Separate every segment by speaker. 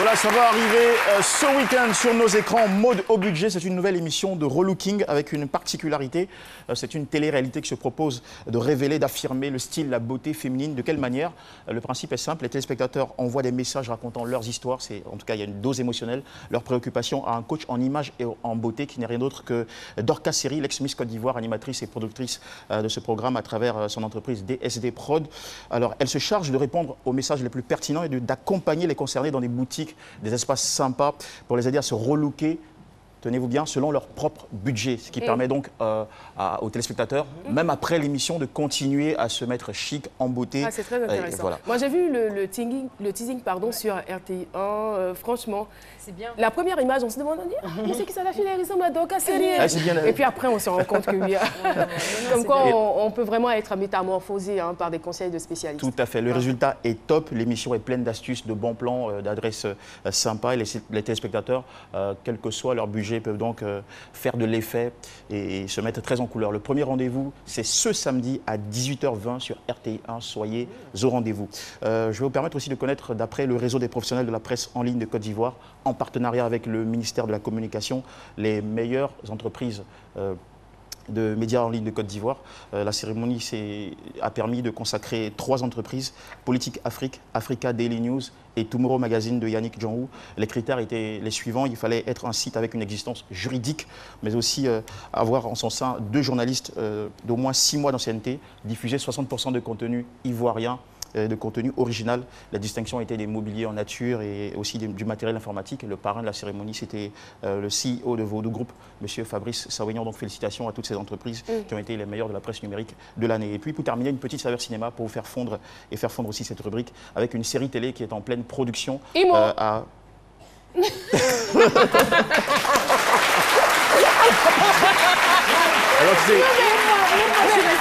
Speaker 1: Voilà, ça va arriver ce week-end sur nos écrans. Mode au budget, c'est une nouvelle émission de relooking avec une particularité. C'est une télé-réalité qui se propose de révéler, d'affirmer le style, la beauté féminine. De quelle manière? Le principe est simple, les téléspectateurs envoient des messages racontant leurs histoires. En tout cas, il y a une dose émotionnelle, leurs préoccupations à un coach en image et en beauté qui n'est rien d'autre que Dorcas Seri, l'ex-Miss Côte d'Ivoire, animatrice et productrice de ce programme à travers son entreprise DSD Prod. Alors, elle se charge de répondre aux messages les plus pertinents et d'accompagner les concernés dans des boutiques, des espaces sympas pour les aider à se relooker, tenez-vous bien, selon leur propre budget, ce qui permet donc aux téléspectateurs, même après l'émission, de continuer à se mettre chic, en beauté.
Speaker 2: Ah, c'est très intéressant. Voilà. Moi, j'ai vu le teasing sur RTI1, franchement, c'est bien. La première image, on se demande, mais c'est qui ça, la fille, elle ressemble à Dorcas Seri. Et puis après, on se rend compte que oui, comme quoi on peut vraiment être métamorphosé par des conseils de spécialistes.
Speaker 1: Tout à fait, le résultat est top, l'émission est pleine d'astuces, de bons plans, d'adresses sympas, et les téléspectateurs, quel que soit leur budget, peuvent donc faire de l'effet et se mettre très en couleur. Le premier rendez-vous, c'est ce samedi à 18h20 sur RTI1. Soyez au rendez-vous. Je vais vous permettre aussi de connaître, d'après le réseau des professionnels de la presse en ligne de Côte d'Ivoire, en partenariat avec le ministère de la Communication, les meilleures entreprises de médias en ligne de Côte d'Ivoire. La cérémonie a permis de consacrer 3 entreprises, Politique Afrique, Africa Daily News et Tomorrow Magazine de Yannick Djanhou. Les critères étaient les suivants. Il fallait être un site avec une existence juridique, mais aussi avoir en son sein 2 journalistes d'au moins 6 mois d'ancienneté, diffuser 60% de contenu ivoirien, de contenu original. La distinction était des mobiliers en nature et aussi du matériel informatique. Le parrain de la cérémonie, c'était le CEO de Vodou Group, M. Fabrice Sawignon. Donc félicitations à toutes ces entreprises qui ont été les meilleures de la presse numérique de l'année. Et puis pour terminer, une petite saveur cinéma pour vous faire fondre et faire fondre aussi cette rubrique avec une série télé qui est en pleine production.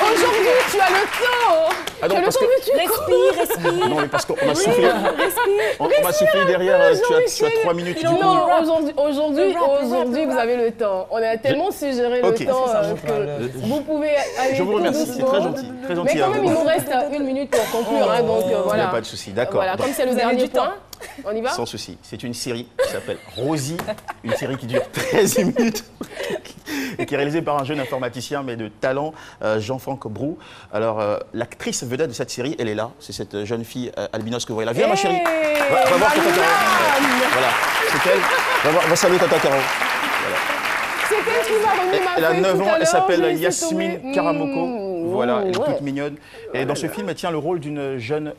Speaker 2: Aujourd'hui, tu as le temps.
Speaker 1: Respire. Non, mais parce qu'on m'a soufflé. On m'a soufflé derrière, tu as 3 minutes.
Speaker 2: Non, aujourd'hui, vous avez le temps. On a tellement suggéré le temps que vous pouvez aller.
Speaker 1: Je vous remercie, c'est très gentil. Très gentil.
Speaker 2: Mais quand même, il nous reste 1 minute pour conclure. Donc voilà.
Speaker 1: Il n'y a pas de souci, d'accord.
Speaker 2: Voilà, comme c'est le dernier point. On y va?
Speaker 1: Sans souci. C'est une série qui s'appelle Rosie, une série qui dure 13 minutes et qui est réalisée par un jeune informaticien mais de talent, Jean-Franck Brou. Alors, l'actrice vedette de cette série, elle est là. C'est cette jeune fille albinos que vous voyez là. Viens, ma chérie. Va voir Tata Caro. Voilà, c'est elle. Va saluer Tata Caro. Voilà.
Speaker 2: C'est elle qui m'a remis ma
Speaker 1: Elle a 9 ans, elle s'appelle Yasmine Karamoko. Voilà, elle est toute mignonne. Et dans ce film, elle tient le rôle d'une jeune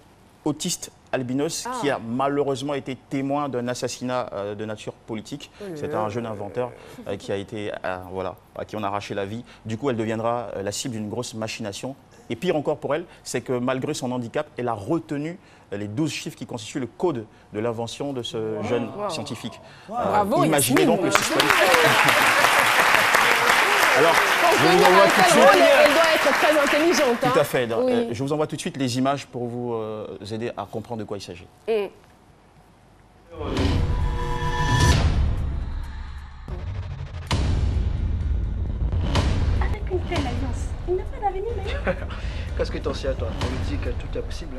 Speaker 1: autiste albinos qui a malheureusement été témoin d'un assassinat de nature politique. C'est un jeune inventeur qui a été, à qui on a arraché la vie. Du coup, elle deviendra la cible d'une grosse machination. Et pire encore pour elle, c'est que malgré son handicap, elle a retenu les 12 chiffres qui constituent le code de l'invention de ce jeune scientifique.
Speaker 2: Bravo,
Speaker 1: imaginez donc le suspense. Alors, je vous envoie tout de suite.
Speaker 2: Elle doit être très intelligente.
Speaker 1: Tout à fait. Oui. Je vous envoie tout de suite les images pour vous aider à comprendre de quoi il s'agit.
Speaker 3: Avec une telle alliance, il n'a pas d'avenir meilleur.
Speaker 4: Qu'est-ce que t'en sais à toi? On me dit que tout est possible.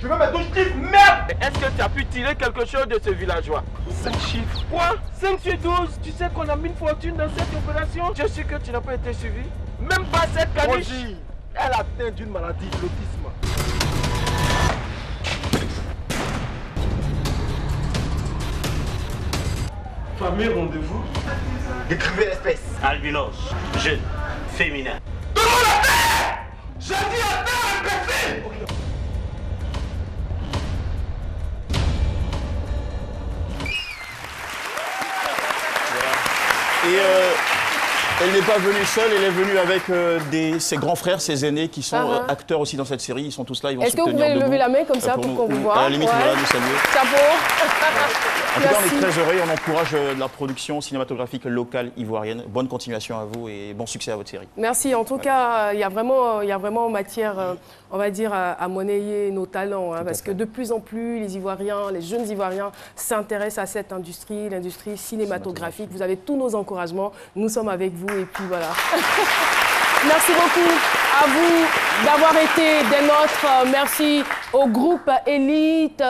Speaker 5: Je veux mes 12 chiffres, merde! Est-ce que tu as pu tirer quelque chose de ce villageois?
Speaker 4: 5 chiffres.
Speaker 5: Quoi? 5 sur 12? Tu sais qu'on a mis une fortune dans cette opération? Je suis que tu n'as pas été suivi. Même pas cette caniche.
Speaker 4: Elle a atteint d'une maladie, l'autisme.
Speaker 5: Famille, rendez-vous.
Speaker 4: Décrivez l'espèce.
Speaker 6: Albinos, jeune, féminin.
Speaker 5: Donnons la terre! J'ai dit à terre, imbécile!
Speaker 1: Et elle n'est pas venue seule, elle est venue avec ses grands frères, ses aînés qui sont acteurs aussi dans cette série. Ils sont tous là, ils vont se tenir debout.
Speaker 2: Est-ce que vous pouvez lever la main comme ça pour qu'on vous voit?
Speaker 1: À la limite, voilà, nous saluer.
Speaker 2: Chapeau.
Speaker 1: En tout cas, on est très heureux et on encourage la production cinématographique locale ivoirienne. Bonne continuation à vous et bon succès à votre série.
Speaker 2: Merci. En tout cas, il y a vraiment matière, on va dire, à monnayer nos talents. Parce que de plus en plus, les Ivoiriens, les jeunes Ivoiriens s'intéressent à cette industrie, l'industrie cinématographique. Vous avez tous nos encouragements. Nous sommes avec vous et puis voilà. Merci beaucoup à vous d'avoir été des nôtres. Merci au groupe Élite.